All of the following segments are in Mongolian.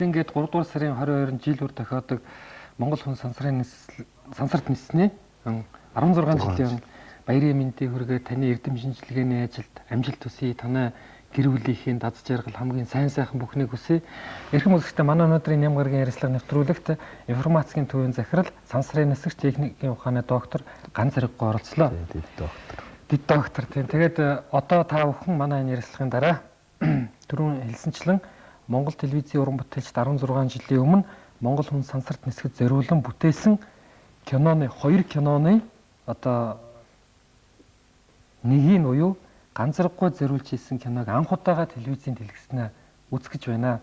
Ингээд 3 дугаар сарын 22-нд жил бүр тохиодог Монгол хүн сансарт ниснэ 16 жилийн баярын мэндийг хүргээд таны эрдэм шинжилгээний ажилд амжилт хүсье. Танай гэр бүлийнхээ дад жаргал хамгийн сайн сайхан бүхнийг хүсье. Эрхэм үзэгчдээ манай өнөөдрийн ням гарагийн ярилцлага нэвтрүүлэгт информацийн төвийн захирал сансрын нисгч техникийн ухааны доктор Ган Зэрэггүй оролцлоо. Дэд доктор тийм. Тэгээд одоо та бүхэн манай энэ ярилцлагын дараа түрүүн хэлсэнчлэн Монгол телевизийн уран бүтээлчд 16 жилийн өмнө Монгол хүн сансарт нисгэж зориулан бүтээсэн киноны 2 киноны одоо нэгийг буюу Ган Зэрэггүй зориулж хийсэн киног анх удаага телевизийн дэлгэснээ үзэж байна.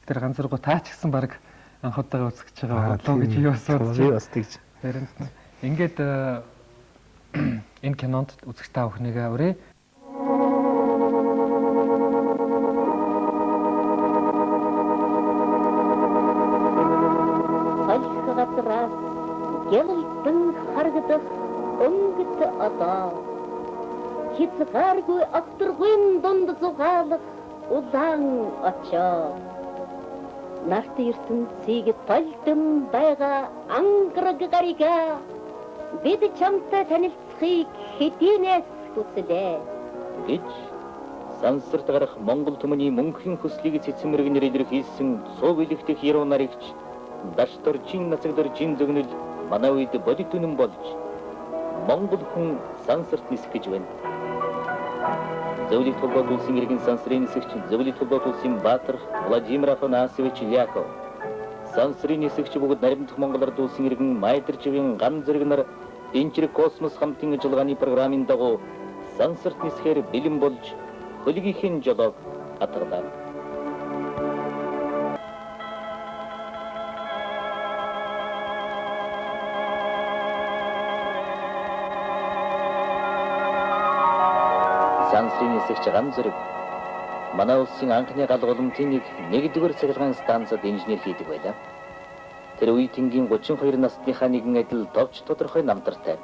Тэгэхээр Ган Зэрэггүй таа ч гэсэн баг анх удаага үзэж байгаа болоо гэж юу асуудаж би бас тэгж. Ингээд энэ кинонд үзэж та бүхнийгээ урья. Gelden hargedach ongit ada. Hitsgargu akturguin dond zogalach ulang acha. Nartirtun sige taltum байга ангараг гарига. Бид чамтай танилцахыг хэдийнээс хүслээ. Гэж сансарт гарах Монгол түмний мөнхийн хүслийг цэцмэргэн илэрхийлсэн цов илэгдэх яруу наригч даштар чин нацагдар чин зөгнөл манай үед бодит үнэн болж Монгол хүн сансарт нисэх гэж байна. Зөвлөлт холбоот улсын иргэн сансрын нисгч зөвлөлт холбоот улсын Баатар Владимир Афанасьевич Ляхов, сансрын нисгч бүгд наримдах Монгол Ард улсын иргэн Майдарчевын Ган Зэрэг нар Энчрэг космос хамтын ажиллагааны програмын дагуу сансарт нисэхээр бэлэн болж хөлгийнхэн жолоог атгалаа. Сансрын нисгч Ган Зэрэг манай улсын анхны гал голомтын нэгдүгээр цахилгаан станцад инженер хийдэг байлаа. Тэр үед энгийн 32 насныхаа нэгэн адил товч тодорхой намтартай.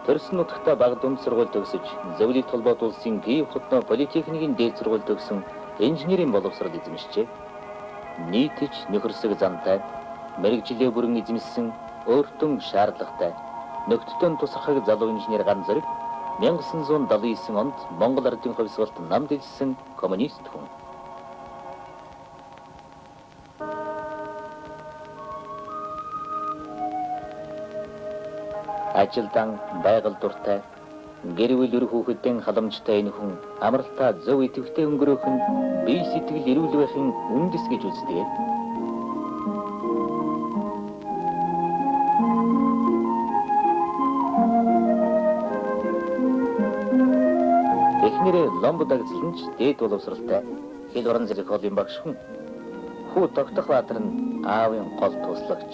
Төрсөн нутагта бага дунд сургууль төгсөж, зөвлөлт холбоот улсын Киев хотно политехникийн дээд сургууль төгсөн инженерийн боловсрол эзэмшжээ. Нийтж нөхөрсөг зантай, мэрэгжилээ бүрэн эзэмссэн өөртөө шаардлагатай нөхдөдөө тусахыг залуу инженер Ган Зэрэг 1979 онд Монгол Ардын хувьсгалт намд илсэн коммунист хүн. Ажилдан байгаль дуртай, гэр бүл өр хүүхэдэн халамжтай энэ хүн амралтаа зөв идэвхтэй өнгөрөөх нь бие сэтгэл эрүүл байхын үндэс гэж үздэг. Эхнэрээ ломбо дагцланч дээд боловсралтай хэл орон зэрэг холын багш хүн. Хүү тогтох баатар нь аавын гол туслагч,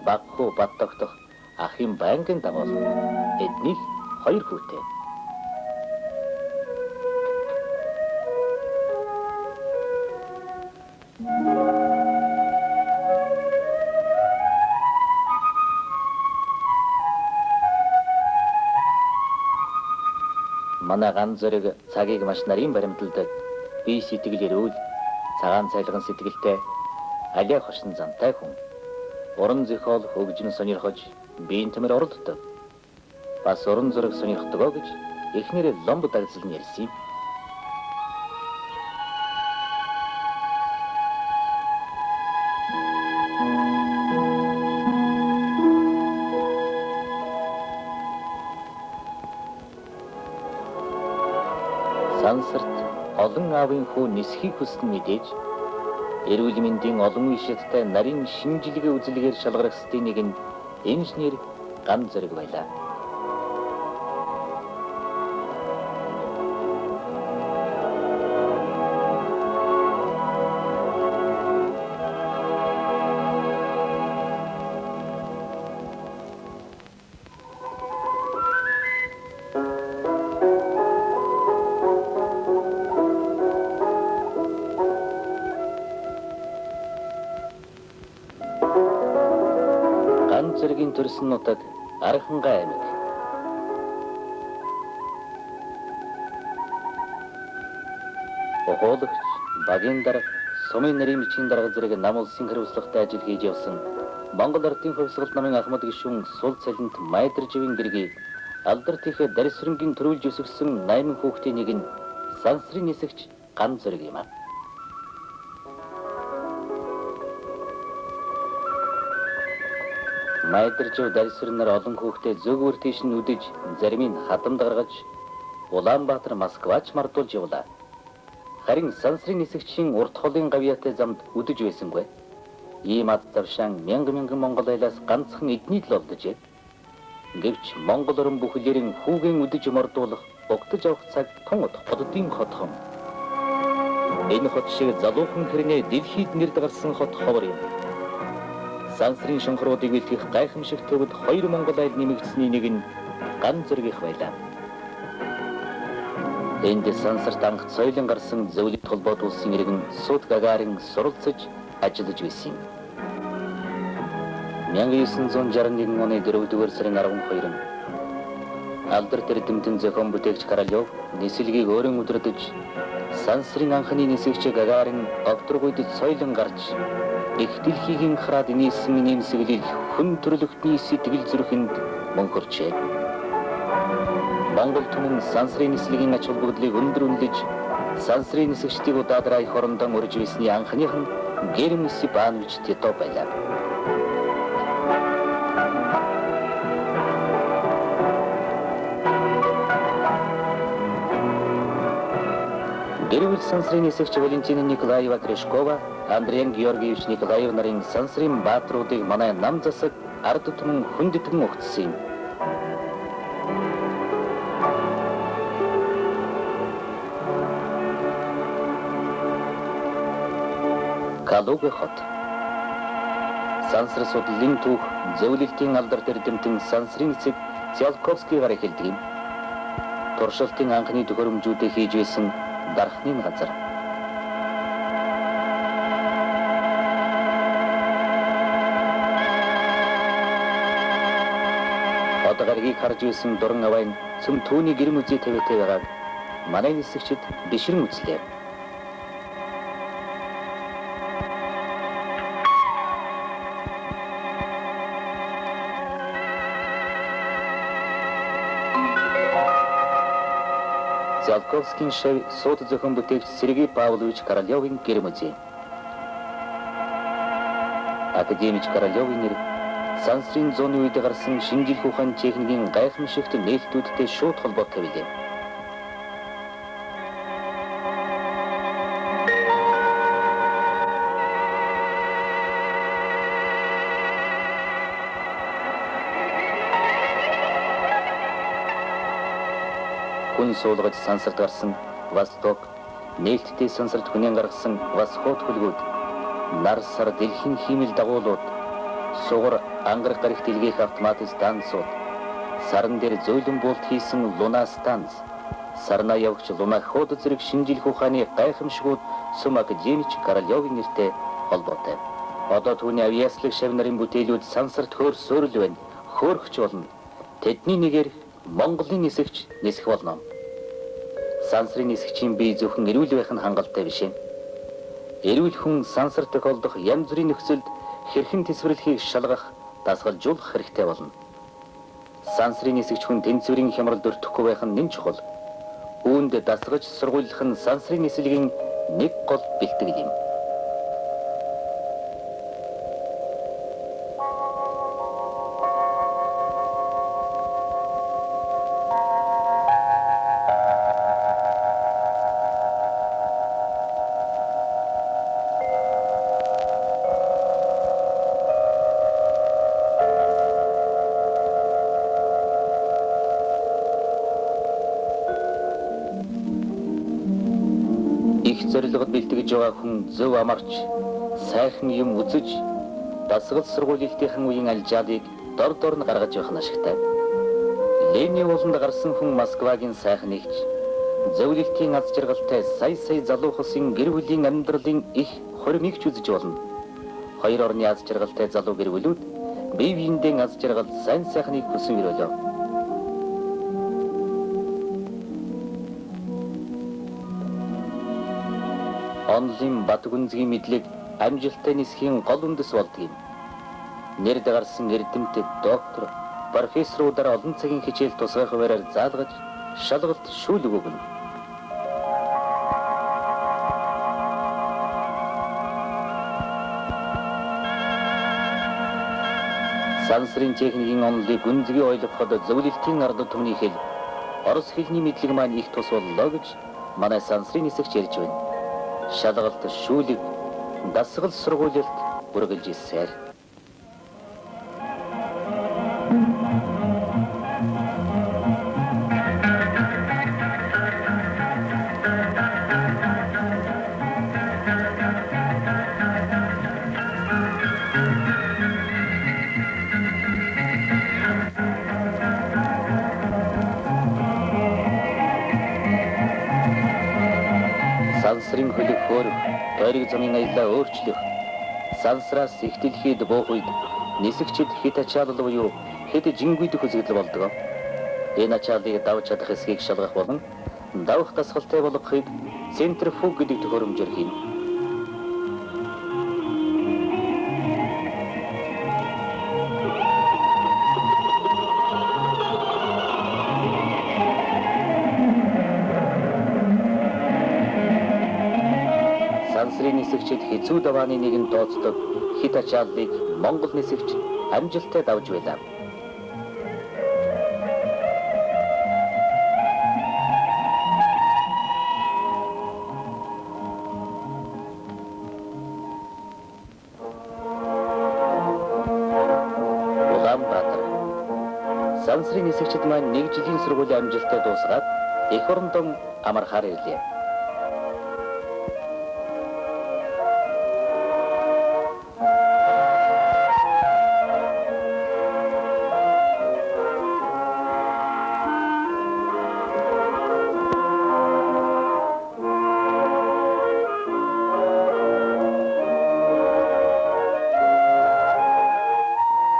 баг хүү бат тогтох ахын байнгын дагуул. Эднийг 2 хүүтэй. Манай Ган Зэрэг цагийг маш нарийн баримталдаг, бие сэтгэл эрүүл, цагаан цайлган сэтгэлтэй, алиа хошин зантай хүн. Уран зохиол хөгжин сонирхож, биеийн тамир оролддог. Бас уран зураг сонирхдогоо гэж эхнэрээ ломбо дагцлан ярьсан юм. Сансарт олон аавын хүү нисхийг хүссэн мэдээж эрүүл мэндийн олон ишэттэй нарийн шинжилгээ үзэлгээр шалгарах системийн нэг нь инженер Ган Зэрэг байлаа. Ган Зэрэгийн төрсөн нутаг Архангай аймаг. Ухуулагч багийн дарга Сумын нарийн бичгийн дарга зэрэг нам улсын хариуцлагатай ажил хийж явсан Монгол ардын хувьсгалт намын Ахмад гишүүн сул цалинт Майдар живийн гэргийг алдарт их дарисрынгийн төрүүлж өсгсөн 8 хүүхдийн нэг нь сансрын нисэгч Ган Зориг юм. Майдар жив дарисрынаар олон хүүхдээ зөөгөр тийш нь үдэж, зарим нь хадамд гаргаж, Улаанбаатар Москвач мардуулж явлаа. Харин сансрын нисэгчийн урт холын гавьяатай замд үдэж байсангүй. Ийм ад завшаан мянган монгол айлаас ганцхан эдний л олдожээ. Гэвч монгол орон бүхлээрийн хүүгийн үдэж мордуулах, угтаж авах цаг тун хотдын хотхон. Энэ хот шиг залуухан хэрнээ дэлхийд нэрд гарсан хот ховор юм. Сансрын шонхруудыг бэлтгэх гайхамшиг төвд 2 монгол айл нэмэгдсэний нэг нь Ган Зориг байлаа. Энд сансарт анх соёлын гарсан зөвлөлт холбоот улсын иргэн Суд Гагарин суралцаж ажиллаж байсан юм. 1961 оны 4-р сарын 12-нд алдарт эрдэмтэн зохион бүтээгч Королёв нислэгийг өөрийн удирдах сансрын анхны нисэгч Гагарин овторгойд соёлон гарч их дэлхийг хараад нийсэн нэмсэглэл хүн төрлөختний сэтгэл зүрхэнд мөнхөрчээ. Монгол түмэн сансрын нислэгийн ач холбогдлыг өндөр үнэлж сансрын нисэгчдийг удаадраа их орондон урьж байсны анхных нь Герм Степанович Тито байлаа. Гэрвэл сансрын нисэгч Валентина Николаева Крышкова, Андреян Георгиевич Николаев нарын сансрын баатруудыг манай нам засаг ард түмэн хүндэтгэн угтсан юм. Калуга хот. Сансар судлалын түүх зөвлөлтийн алдарт эрдэмтэн сансрын эцэг Циолковскийгаар эхэлдэг юм. Туршилтын анхны төхөөрөмжүүдийг хийж байсан дархны газар. Одоо гаргийг харж байсан дуран авайн цөм түүний гэр мүзий тавьтай байгааг манай нисэгчид бишрэн үзлээ. Циолковскийн шав суд зохион бүтээгч Сергей Павлович Королёвын гэр музей. Академич Королёвын нэр сансрын зууны үед гарсан шинжлэх ухаан техникийн гайхамшигт нээлтүүдтэй шууд холбоотой билээ. Хүн суулгаж сансарт гарсан Восток, нээлттэй сансарт хүнэн гаргасан Восход хөлгүүд, нар сар дэлхийн хиймэл дагуулууд, сугар ангараг гарагт илгээх автомат станцууд, сарн дээр зөөлөн буулт хийсэн луна станц, сарна явагч лунаход зэрэг шинжлэх ухааны гайхамшигуд Сүм Академич Королёвын нэртэй холбоотой. Одоо түүний авьяаслаг шав нарын бүтээлүүд сансарт хөөрсөөрл байна, хөөрхч болно. Тэдний нэгээр Монголын нисэгч нисэх болно. Сансрын нисэгчийн бие зөвхөн эрүүл байх нь хангалттай биш юм. Эрүүл хүн сансар тохиолдох янз бүрийн нөхцөлд хэрхэн тэсвэрлэхийг шалгах, дасгалжуулах хэрэгтэй болно. Сансрын нисэгч хүн тэнцвэрийн хямралд өртөхгүй байх нь нэн чухал. Үүнд дасгаж сургуулах нь сансрын нислэгийн нэг гол бэлтгэл юм. Зорилгод бэлтгэж байгаа хүн зөв амарч, сайхан юм үзэж, дасгал сургуулийнхын үеийн алжаалыг дор нь гаргаж явах нь ашигтай. Ленин ууланд гарсан хүн Москвагийн сайхан нэгж, зөвлөлтийн аз жаргалтай сая залуу хөсийн гэр бүлийн амьдралын их хуримыг ч үзэж болно. Хоёр орны аз жаргалтай залуу гэр бүлүүд бие биендээ аз жаргал сайн сайхныг хүсэн өрөөлөө. онлын Батгүнзгийн мэдлэг амжилттай нисхийн гол үндэс болдгийг. Нэрд гарсан эрдэмтэд доктор, профессорудаар олон цагийн хичээл тусгай хуваараар заалгаж шалгалт шүүлэг өгнө. Сансрын техникийн онолыг гүнзгий ойлгоход зөвлөлтийн ард түмний хэл орос хэлний мэдлэг маань их тус боллоо гэж манай сансрын нисэгч ярьж байна. Шалгалт шүүлэг дасгал сургуульд үргэлж ирсээр. Сансрын хөлөг хөөрөх, тойрог замын аяллаа өөрчлөх, сансраас их дэлхийд буух үед нисэгчид хит ачаалал буюу хэд жингүйдэх үзэгдэл болдог. Энэ ачааллыг давж чадах эсгийг шалгах болон давах дасгалтай болгохыг центрифуг гэдэг төхөөрөмжөөр хийнэ. Сансрын нисэгчид хэцүү давааны нэгэн тооцдог хит ачааллыг Монгол нисэгч амжилттай давж байлаа. Улаанбаатар. Сансрын нисэгчид маань 1 жилийн сургуулийн амжилттай дуусгаад эх орондон амархаар ирлээ.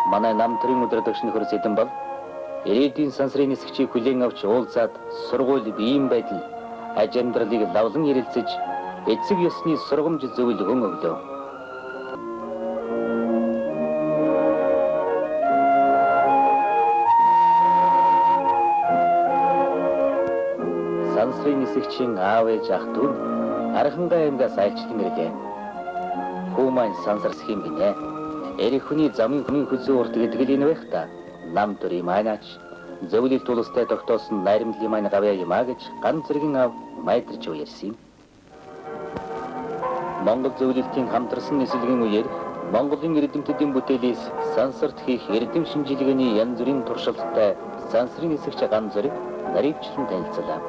Манай намтрын өдрөдөгч нөхөр Сэдэн бол ирээдүйн сансрын нисэгчийг хүлээн авч уулзаад сургууль биеийн байдал, аж амьдралыг лавлан ярилцаж эцэг ёсны сургамж зөвлөгөөн өглөө. Сансрын нисэгчийн аав ээж ах дүү Архангай аймгаас айлчлан ирлээ. Хүү маань сансарс хэм гинэ. Эрх хүний замын хүний хүзүү урт гэдэг л энэ байх та. Нам төрийн манаач зөвлөлт тулстай тогтоосон найрамдлын маань гавья юмаа гэж ганц зэргийн ав майдарч ярьсан. Монгол зөвлөлтийн хамтарсан нислэгийн үеэр Монголын эрдэмтдийн бүтээлээс сансарт хийх эрдэм шинжилгээний янз бүрийн туршилттай сансрын нисэгч ганц зэрэг наривчлан танилцлаа.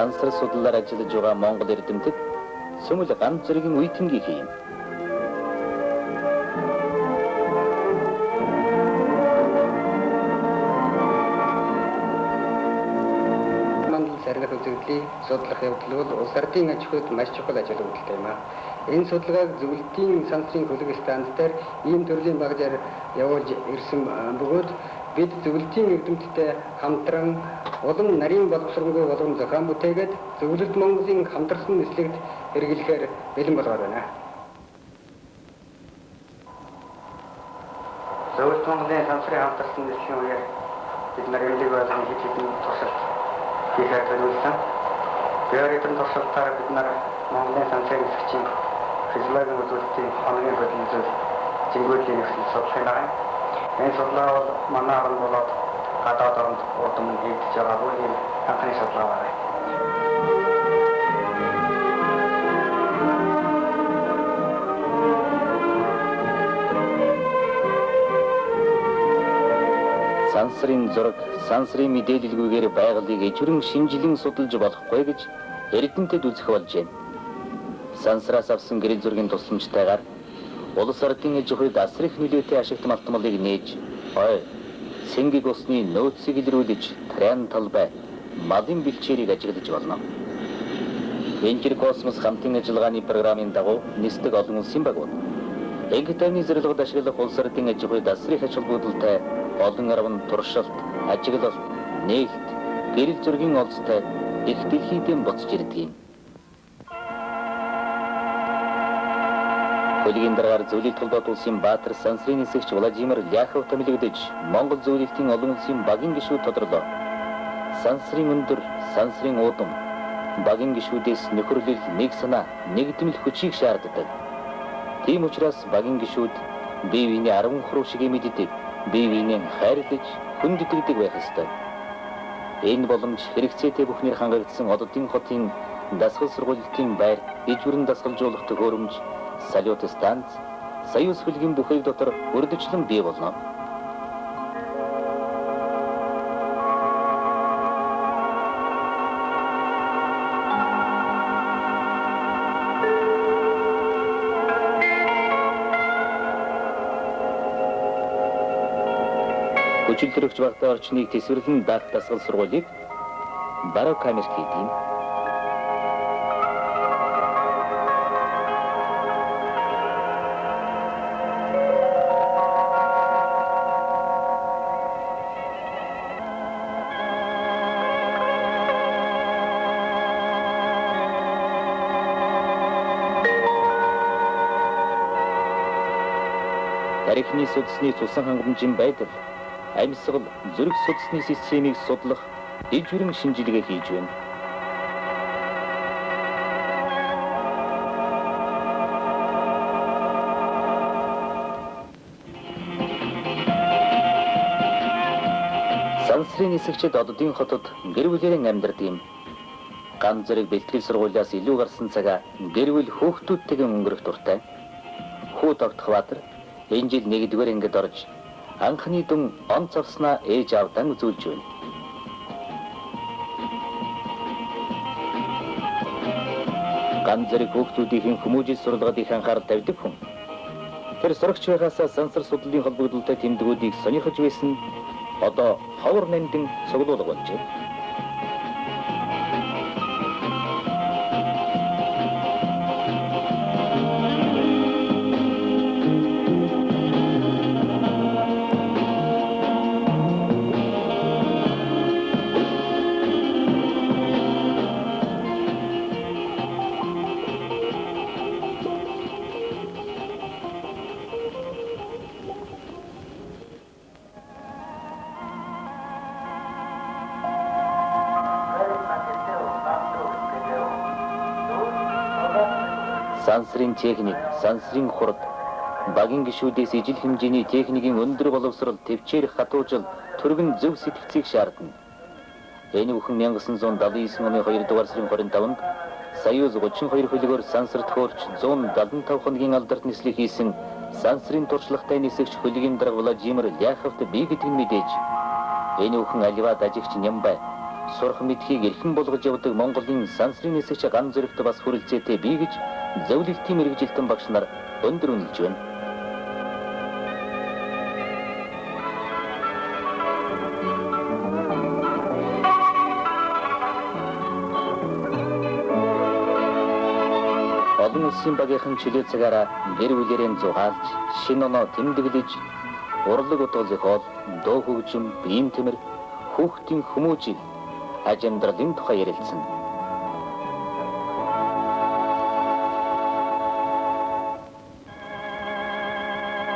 Сансар судлаар ажиллаж байгаа Монгол эрдэмтэд сүмэл ганц зэргийн үе тэнгийг хийм. Монгол саргал үзэгдлийг судлах явдал бол улс ардын аж ахуйд маш чухал ажил үйлдэлтэй юм а. Энэ судалгааг зөвлөлтийн сансрын хөлөг станц дээр ийм төрлийн багжаар явуулж ирсэн бөгөөд бид зөвлөлтийн эрдэмтдтэй хамтран улам нарийн боловсронгүй болгон зохион бүтээгээд зөвлөлт Монголын хамтарсан нислэгт хэрэглэхээр бэлэн болгоод байна. Зөвлөлт Монголын сансрын хамтарсан нислийн үеэр бид нар эмнэлэг болгон хэд хэдэн туршилт хийхээр төлөвлөсөн. Тэр хэдэн туршилтаар бид нар Монголын сансрын нисгчийн физиологийн үзүүлэлтийн хоногийн хөдөлгөөн зэнгүүлийн нөхцөл судлах юм. Энэ судлаа бол манай орнд болоод гадаад оронд урдам хийгдэж байгаагүй юм анхны судлаа байна. Сансрын зураг, сансрын мэдээлэлгүйгээр байгалыг ижрэн шинжилэн судалж болохгүй гэж эрдэмтэд үзэх болж байна. Сансраас авсан гэрэл зургийн тусламжтайгаар улс ордын аж ахуйд асар их нөлөөтэй ашигт малтмалыг нээж, ой, сэнгийг усны нөөцийг илрүүлж, тарайн талбай, малын бэлчээрийг ажиглаж болно. Энэхэр космос хамтын ажиллагааны програмын дагуу нисдэг олон улсын багууд энх тайвны зэрлэгт ашиглах улс ордын аж ахуйд асар их ач холбогдолтой олон арван туршилт, ажиглалт, нээгт, гэрэл зургийн олзтой их дэлхийдэн буцаж ирдэг юм. Хөлгийн дараагаар зөвлөлт холбоот улсын баатар сансрын нисгч Владимир Ляхов томилогдож, Монгол зөвлөлтийн олон улсын багийн гишүүд тодорлоо. Сансрын өндөр, сансрын уудам, багийн гишүүдээс нөхөрлөл, нэг санаа, нэгдмэл хүчийг шаарддаг. Тийм учраас багийн гишүүд бие биений 10 хуруу шиг мэддэг, бие биенээ хайрлаж, хүндэтгдэг байх ёстой. Энэ боломж хэрэгцээтэй бүхнээр хангагдсан оддын хотын дасгал сургуулийн байр, ижвэрэн дасгалжуулах төхөөрөмж, салют станц, союз хөлгийн бүхэл дотор үрдүчлэн бий болно. Хүчилтөрөгч багтаа орчныг тэсвэрлэн даах дасгал сургуулийг баруун камер хийдэг. Тарихны судасны цусан хангамжийн байдал, амьсгал, зүрх судасны системийг судлах дэвжирэн шинжилгээ хийж байна. Сансрын нисгчид оддын хотод гэр бүлэрэн амьдардаг юм. Ган зэрэг бэлтгэл сургуулиас илүү гарсан цагаа гэр бүл хүүхдүүдтэйгээ өнгөрөх дуртай. Хүү тогтох баатар энэ жил 1-р ангид орж анхны дүн онц авснаа ээж аавдан үзүүлж байна. Ган зэрэг хүүхдүүдийн хүмүүжил сургалгаад их анхаарал тавьдаг хүн. Тэр сурагч байхаас сансар судлалын холбогдолтой тэмдгүүдийг сонирхож байсан одоо ховор нандин цуглуулга болжээ. Сансрын техник, сансрын хурд, багийн гишүүдээс ижил хэмжээний техникийн өндөр боловсрол, төвчээрх хатуужил, түргэн зөв сэтгцийг шаардна. Энэ бүхэн 1979 оны 2-р сарын 25-нд Союз 32 хөлгөөр сансарт хөөрч 175 хоногийн алдарт нислэг хийсэн сансрын туршлагатай нисгч хөлгийн дарга Владимир Ляховт бие гэдэг нь мэдээж. Энэ бүхэн аливаад ажигч Нямбай сурах мэдхийг эрхэм болгож явдаг Монголын сансрын нисгч ган зэрэгт бас хүрэлцээтэй бие гэж зөвлөлтийн мэргэжилтэн багш нар өндөр үнэлж байна. Олон улсын багийнхан чөлөө цагаараа гэр бүлэрэн зугаалж, шинэ оноо тэмдэглэж, урлаг утга зохиол, дуу хөгжим, биеийн тэмэр, хүүхдийн хүмүүжил, аж амьдралын тухай ярилцсан.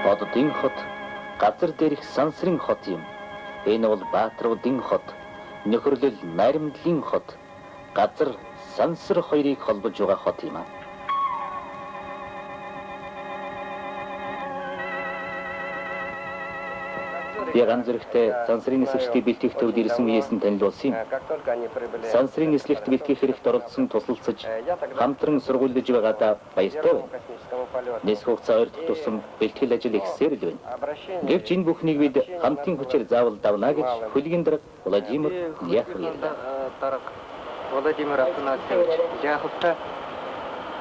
Оддын хот газар дээрх сансрын хот юм. Энэ бол баатруудын хот, нөхөрлөл найрамдлын хот, газар сансар хоёрыг холбож байгаа хот юм аа. Би ган зэрэгтэй сансрын нисгчдийн бэлтгэх төвд ирсэн үеэс нь танилцуулсан юм. Сансрын нислэгт бэлтгэх хэрэгт оролцсон тусалцаж, хамтран сургуулж байгаадаа баяртай байна. Нисэх хугацаа 2 дахь тусам бэлтгэл ажил ихсээр л байна. Гэвч энэ бүхнийг бид хамтын хүчээр заавал давна гэж хөлгийн дарга Владимир Ляхов ярьлаа. Дарга Владимир Афанасьевич Ляховтай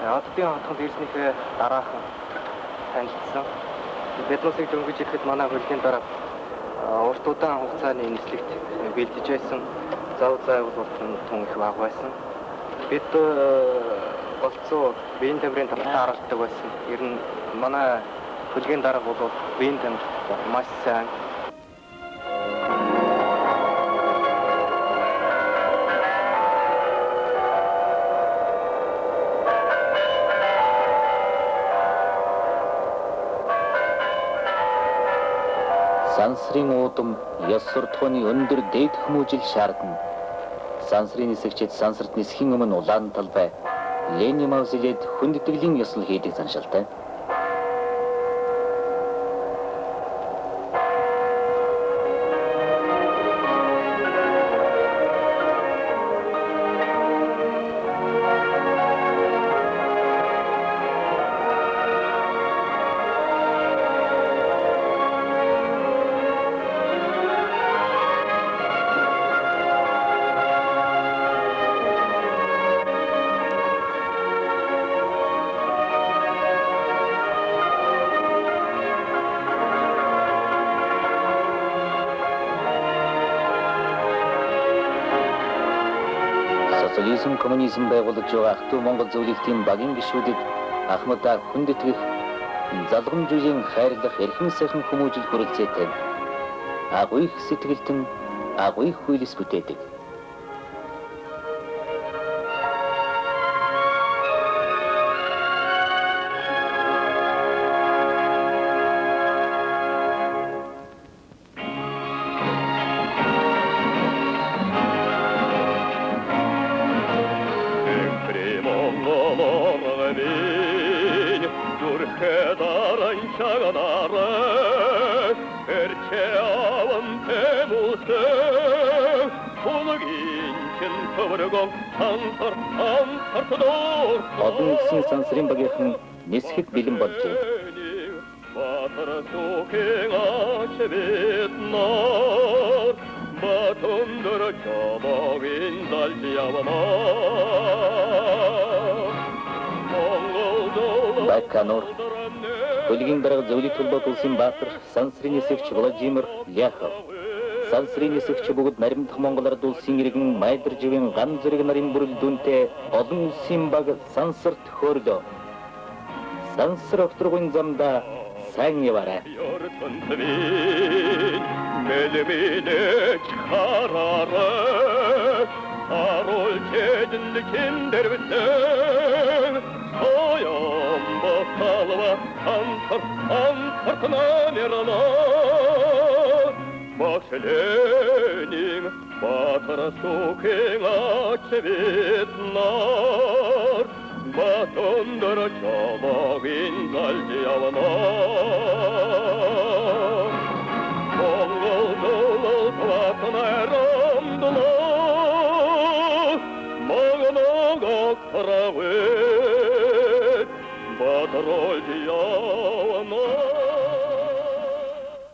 оддын хотод ирснийхээ дараахан танилцсан. Бид нусыг дөнгөж ирэхэд манай хөрлийн дараа урт удаан хугацааны нислэгт бэлдэж байсан. Зав зайвал тун их баг байсан. Бид болцоо биеийн тамирын талбартаа харагддаг байсан. Ер нь манай хөрлийн дараа бол биеийн тамирт маш сайн. Сансрын уудам ёс суртахууны өндөр дээд хүмүүжил шаардна. Сансрын нисэгчид сансарт нисхийн өмнө улаан талбай Ленин мавзолейд хүндэтгэлийн ёслол хийдэг заншилтай. Социализм, коммунизм байгуулж байгаа Ахтуу Монгол зөвлөлтийн багийн гишүүдэд Ахмадаа хүндэтгэх, залгамж үеийн хайрлах эрхэм сайхан хүмүүжил хүрэлцээтэй. Агуу их сэтгэлтэн, агуу их хүлэс бүтээдэг. Олон улсын сансрын багийнхан нисэхэд бэлэн болжээ. Байконур, Хөлгийн дарга зөвлөлт холбоот улсын баатар сансрын нисэгч Владимир Ляхов. Сансрын нисэгч бүгд наримдах Монгол ард улсын иргэн Майдар живийн ган зэрэг нарын бүрэлдэхүүнтэй олон улсын баг сансарт хөрлөө. Сансар огторгын замда сайн яваарай. Мэлэминэж хараарай. Арул чэдэн киндэр битэн. Оём бахалва ансар намерана. Башленин батара сукенга чевитнар. Батондара чамагин залдиявана. Монгол долот ватанайрамдана. Магнага правы. Батарольдиявана.